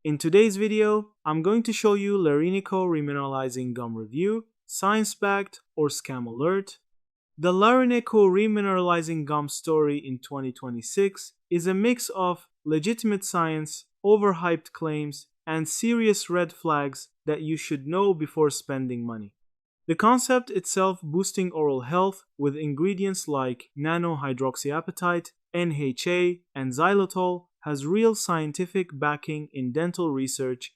In today's video, I'm going to show you Larineco Remineralizing Gum Review, Science-Backed or Scam Alert. The Larineco Remineralizing Gum story in 2026 is a mix of legitimate science, overhyped claims, and serious red flags that you should know before spending money. The concept itself, boosting oral health with ingredients like nanohydroxyapatite, NHA, and xylitol, has real scientific backing in dental research,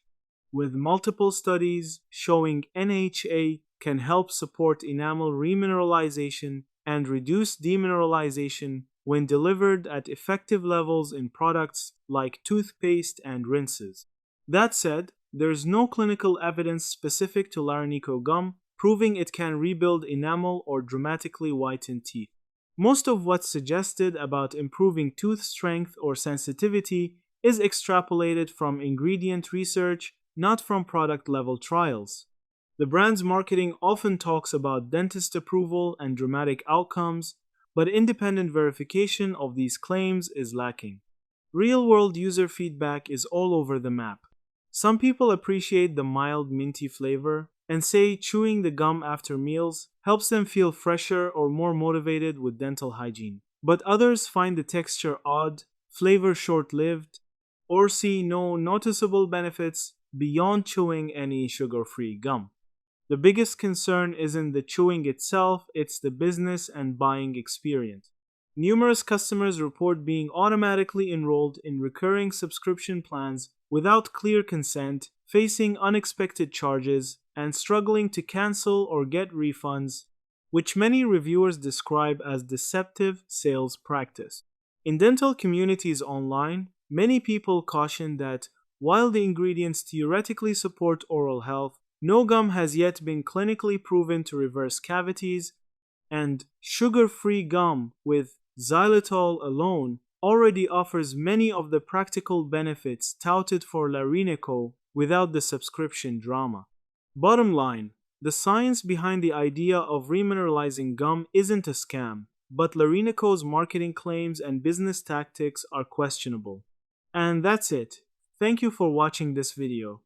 with multiple studies showing NHA can help support enamel remineralization and reduce demineralization when delivered at effective levels in products like toothpaste and rinses. That said, there's no clinical evidence specific to Larineco gum proving it can rebuild enamel or dramatically whiten teeth. Most of what's suggested about improving tooth strength or sensitivity is extrapolated from ingredient research, not from product-level trials. The brand's marketing often talks about dentist approval and dramatic outcomes, but independent verification of these claims is lacking. Real-world user feedback is all over the map. Some people appreciate the mild minty flavor and say chewing the gum after meals helps them feel fresher or more motivated with dental hygiene. But others find the texture odd, flavor short-lived, or see no noticeable benefits beyond chewing any sugar-free gum. The biggest concern isn't the chewing itself, it's the business and buying experience. Numerous customers report being automatically enrolled in recurring subscription plans without clear consent, facing unexpected charges, and struggling to cancel or get refunds, which many reviewers describe as deceptive sales practice. In dental communities online, many people caution that while the ingredients theoretically support oral health, no gum has yet been clinically proven to reverse cavities, and sugar-free gum with xylitol alone already offers many of the practical benefits touted for Larineco without the subscription drama. Bottom line, the science behind the idea of remineralizing gum isn't a scam, but Larineco's marketing claims and business tactics are questionable. And that's it. Thank you for watching this video.